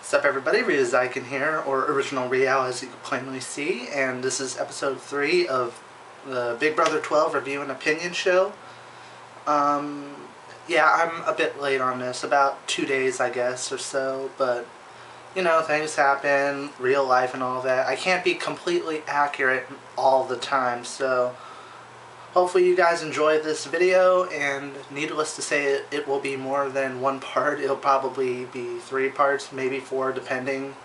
What's up everybody, Ryou here, or OriginalRyou as you can plainly see, and this is episode 3 of the Big Brother 12 review and opinion show. Yeah, I'm a bit late on this, about 2 days I guess or so, but you know, things happen, real life and all that. I can't be completely accurate all the time, so hopefully you guys enjoy this video, and needless to say, it will be more than one part. It'll probably be 3 parts, maybe 4, depending.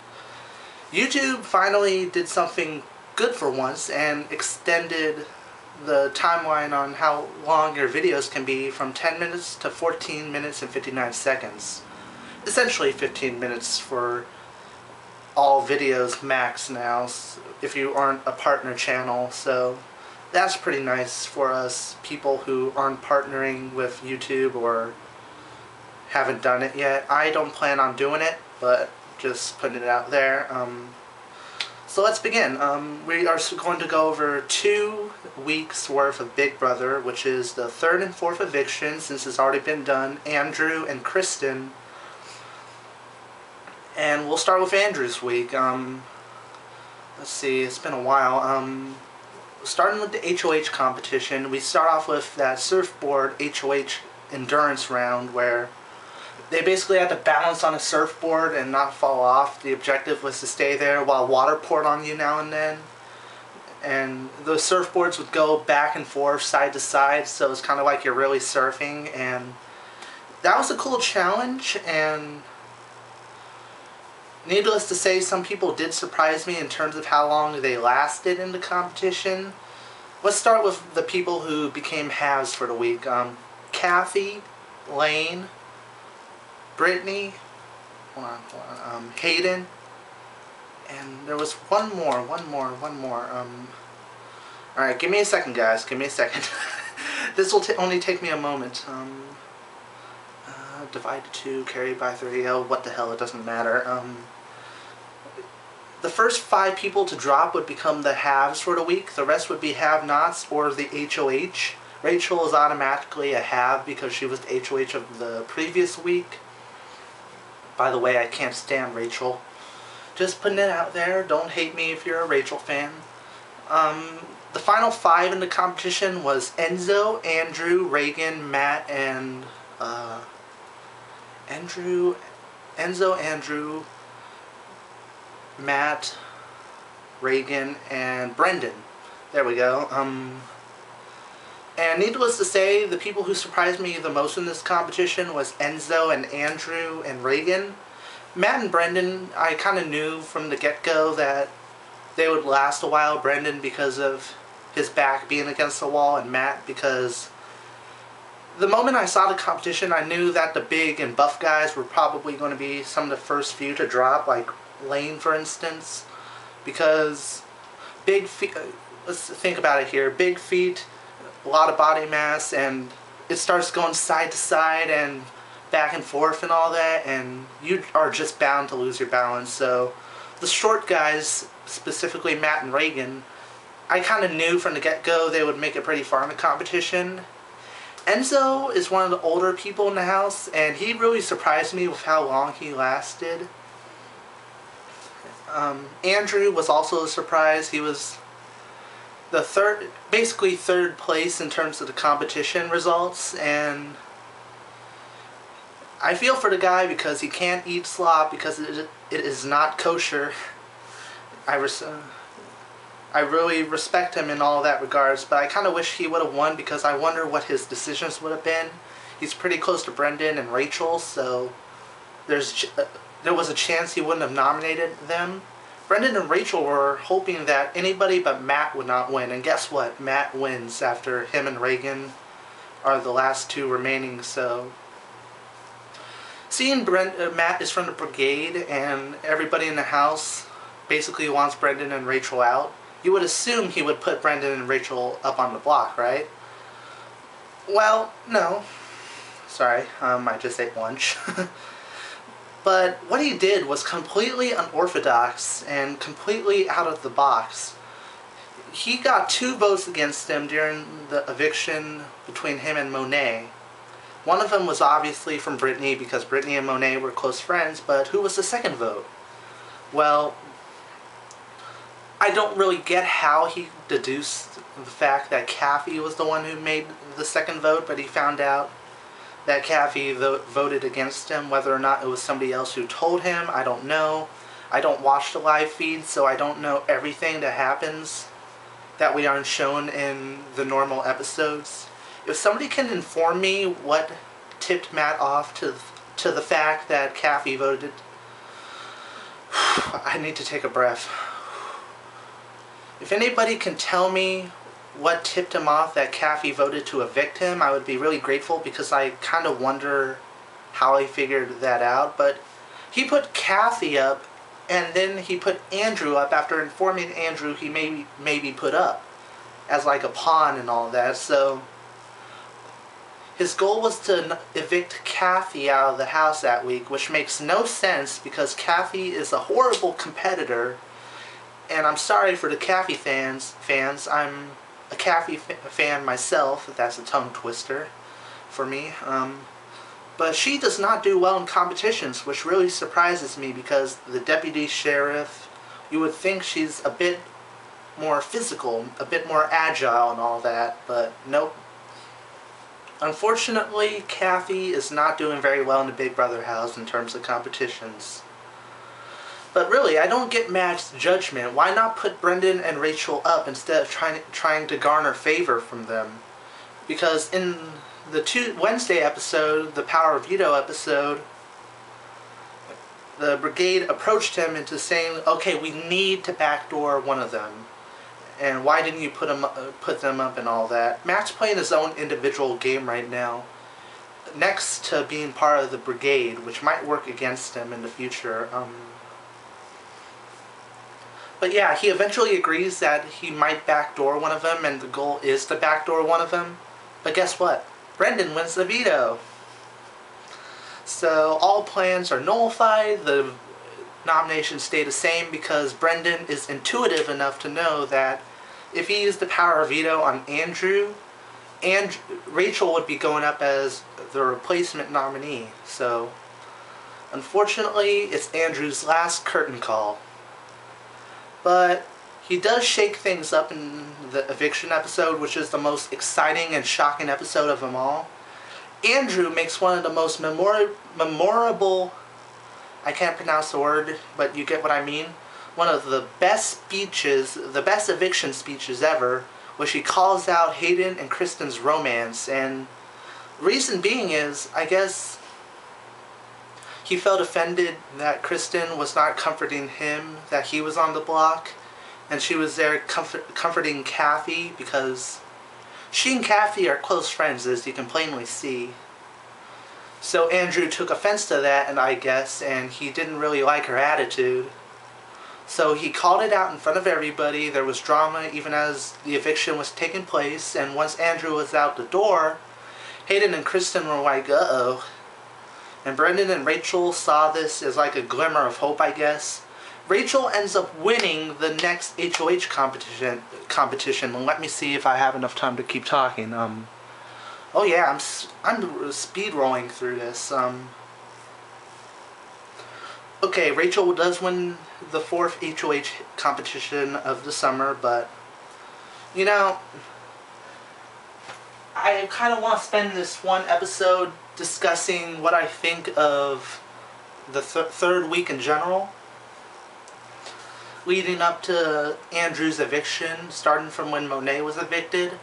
YouTube finally did something good for once and extended the timeline on how long your videos can be from 10 minutes to 14 minutes and 59 seconds. Essentially 15 minutes for all videos max now, if you aren't a partner channel, so that's pretty nice for us people who aren't partnering with YouTube or haven't done it yet. I don't plan on doing it, but just putting it out there. So let's begin. We are going to go over 2 weeks worth of Big Brother, which is the 3rd and 4th eviction, since it's already been done, Andrew and Kristen. And we'll start with Andrew's week. Let's see, it's been a while. Starting with the HOH competition, we start off with that surfboard HOH endurance round where they basically had to balance on a surfboard and not fall off. The objective was to stay there while water poured on you now and then. And those surfboards would go back and forth, side to side, so it's kind of like you're really surfing. And that was a cool challenge, and needless to say, some people did surprise me in terms of how long they lasted in the competition. Let's start with the people who became halves for the week. Kathy, Lane, Brittany, Hayden, and there was one more. Alright, give me a second guys, give me a second. This will only take me a moment. Divide to 2, carried by 3, oh, what the hell, it doesn't matter. The first 5 people to drop would become the halves for the week. The rest would be have-nots or the HOH. Rachel is automatically a have because she was the HOH of the previous week. By the way, I can't stand Rachel. Just putting it out there, don't hate me if you're a Rachel fan. The final 5 in the competition was Enzo, Andrew, Reagan, Matt, and Enzo, Andrew, Matt, Reagan, and Brendan. There we go. And needless to say, the people who surprised me the most in this competition was Enzo and Andrew and Reagan. Matt and Brendan, I kind of knew from the get-go that they would last a while. Brendan because of his back being against the wall, and Matt because the moment I saw the competition, I knew that the big and buff guys were probably going to be some of the first few to drop, like Lane, for instance, because big feet, let's think about it here, big feet, a lot of body mass, and it starts going side to side and back and forth and all that, and you are just bound to lose your balance. So the short guys, specifically Matt and Reagan, I kind of knew from the get-go they would make it pretty far in the competition. Enzo is one of the older people in the house, and he really surprised me with how long he lasted. Andrew was also a surprise. He was the basically third place in terms of the competition results, and I feel for the guy because he can't eat slop because it is not kosher. I really respect him in all that regards, but I kind of wish he would have won because I wonder what his decisions would have been. He's pretty close to Brendan and Rachel, so there was a chance he wouldn't have nominated them. Brendan and Rachel were hoping that anybody but Matt would not win, and guess what? Matt wins after him and Reagan are the last 2 remaining, so seeing Matt is from the brigade and everybody in the house basically wants Brendan and Rachel out, you would assume he would put Brendan and Rachel up on the block, right? Well, no. Sorry, I just ate lunch. But what he did was completely unorthodox and completely out of the box. He got 2 votes against him during the eviction between him and Monet. One of them was obviously from Brittany because Brittany and Monet were close friends, but who was the second vote? Well, I don't really get how he deduced the fact that Kathy was the one who made the second vote, but he found out that Kathy voted against him. Whether or not it was somebody else who told him, I don't know. I don't watch the live feed, so I don't know everything that happens that we aren't shown in the normal episodes. If somebody can inform me what tipped Matt off to the fact that Kathy voted, I need to take a breath. If anybody can tell me what tipped him off that Kathy voted to evict him, I would be really grateful, because I kind of wonder how he figured that out. But he put Kathy up, and then he put Andrew up after informing Andrew he maybe put up as like a pawn and all that. So his goal was to evict Kathy out of the house that week, which makes no sense because Kathy is a horrible competitor. And I'm sorry for the Kathy fans. I'm a Kathy fan myself, if that's a tongue twister for me. But she does not do well in competitions, which really surprises me, because the deputy sheriff, you would think she's a bit more physical, a bit more agile and all that, but nope. Unfortunately, Kathy is not doing very well in the Big Brother house in terms of competitions. But really, I don't get Matt's judgment. Why not put Brendan and Rachel up instead of trying to garner favor from them? Because in the Wednesday episode, the Power of Veto episode, the brigade approached him into saying, okay, we need to backdoor one of them. And why didn't you put them up and all that? Matt's playing his own individual game right now, next to being part of the brigade, which might work against him in the future. But yeah, he eventually agrees that he might backdoor one of them, and the goal is to backdoor one of them. But guess what? Brendan wins the veto. So all plans are nullified. The nominations stay the same because Brendan is intuitive enough to know that if he used the power of veto on Andrew, Rachel would be going up as the replacement nominee. So unfortunately, it's Andrew's last curtain call. But he does shake things up in the eviction episode, which is the most exciting and shocking episode of them all. Andrew makes one of the most memorable, I can't pronounce the word, but you get what I mean, one of the best speeches, the best eviction speeches ever, which he calls out Hayden and Kristen's romance. And reason being is, I guess, he felt offended that Kristen was not comforting him, that he was on the block, and she was there comforting Kathy, because she and Kathy are close friends, as you can plainly see. So Andrew took offense to that, and I guess, and he didn't really like her attitude. So he called it out in front of everybody. There was drama even as the eviction was taking place, and once Andrew was out the door, Hayden and Kristen were like, uh-oh. And Brendan and Rachel saw this as like a glimmer of hope, I guess. Rachel ends up winning the next HOH competition. And let me see if I have enough time to keep talking. Oh yeah, I'm speed rolling through this. Okay, Rachel does win the 4th HOH competition of the summer, but you know, I kind of want to spend this one episode discussing what I think of the third week in general, leading up to Andrew's eviction, starting from when Monet was evicted.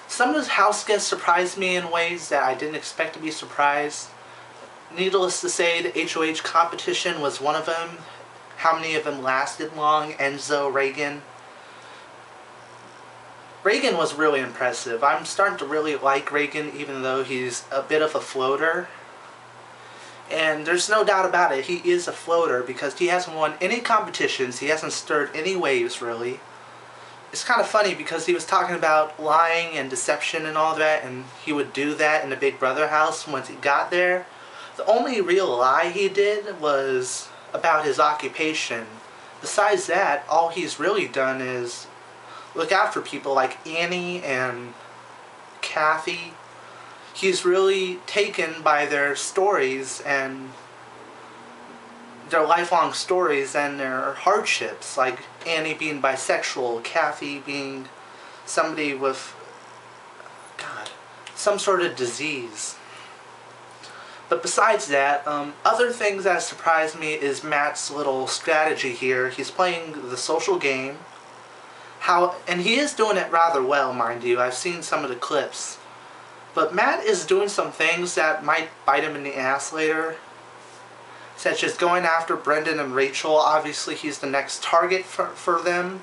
Some of his house guests surprised me in ways that I didn't expect to be surprised. Needless to say, the HOH competition was one of them. How many of them lasted long? Enzo, Reagan. Reagan was really impressive. I'm starting to really like Reagan, even though he's a bit of a floater. And there's no doubt about it, he is a floater because he hasn't won any competitions, he hasn't stirred any waves really. It's kind of funny because he was talking about lying and deception and all that, and he would do that in the Big Brother house once he got there. The only real lie he did was about his occupation. Besides that, all he's really done is look out for people like Annie and Kathy. he's really taken by their stories and their lifelong stories and their hardships, like Annie being bisexual, Kathy being somebody with, God, some sort of disease. But besides that, other things that surprised me is Matt's little strategy here. He's playing the social game. And he is doing it rather well, mind you. I've seen some of the clips. But Matt is doing some things that might bite him in the ass later, such as going after Brendan and Rachel. Obviously, he's the next target for them.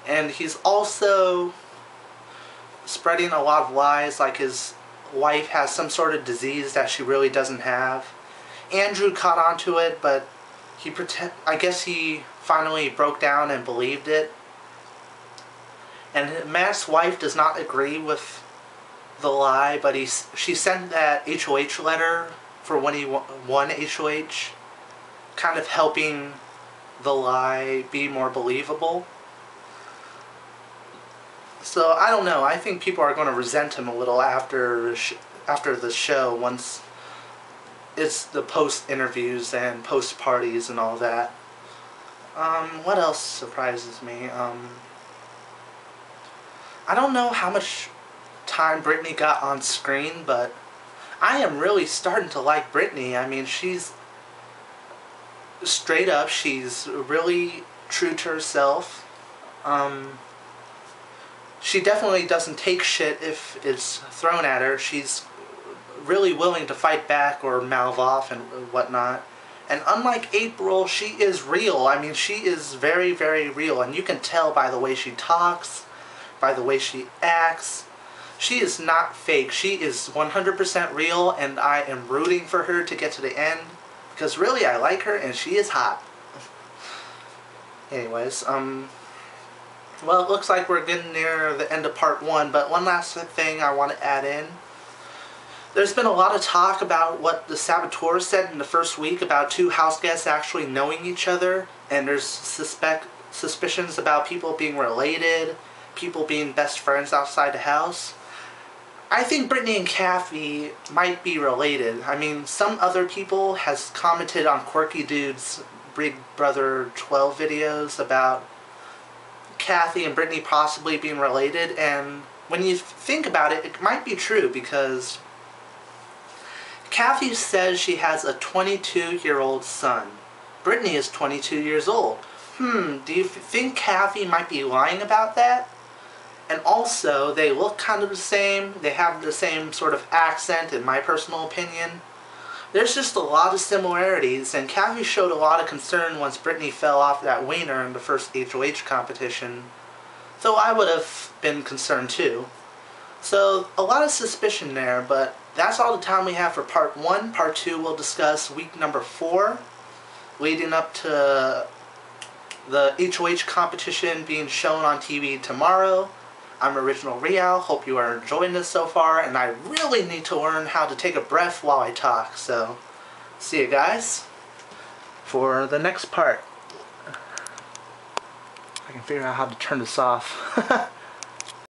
And he's also spreading a lot of lies, like his wife has some sort of disease that she really doesn't have. Andrew caught on to it, but I guess he finally broke down and believed it. And Matt's wife does not agree with the lie, but she sent that HOH letter for when he won HOH, kind of helping the lie be more believable. So I don't know. I think people are going to resent him a little after the show, once it's the post interviews and post parties and all that. What else surprises me? I don't know how much time Brittany got on screen, but I am really starting to like Brittany. I mean, she's straight up. She's really true to herself. She definitely doesn't take shit if it's thrown at her. She's really willing to fight back or mouth off and whatnot. And unlike April, she is real. I mean, she is very, very real. And you can tell by the way she talks, by the way she acts. She is not fake. She is 100% real, and I am rooting for her to get to the end. Because really, I like her, and she is hot. Anyways, well, it looks like we're getting near the end of part 1, but one last thing I want to add in. There's been a lot of talk about what the saboteurs said in the first week about 2 house guests actually knowing each other, and there's suspicions about people being related, people being best friends outside the house. I think Brittany and Kathy might be related. I mean, some other people has commented on Quirky Dude's Big Brother 12 videos about Kathy and Brittany possibly being related, and when you think about it, it might be true, because Kathy says she has a 22-year-old son. Brittany is 22 years old. Do you think Kathy might be lying about that? And also, they look kind of the same. They have the same sort of accent, in my personal opinion. There's just a lot of similarities, and Kathy showed a lot of concern once Brittany fell off that wiener in the first HOH competition. Though I would have been concerned too. So, a lot of suspicion there, but that's all the time we have for part 1. Part 2 we'll discuss week number 4, leading up to the HOH competition being shown on TV tomorrow. I'm OriginalRyou. Hope you are enjoying this so far, and I really need to learn how to take a breath while I talk, so see you guys for the next part. I can figure out how to turn this off.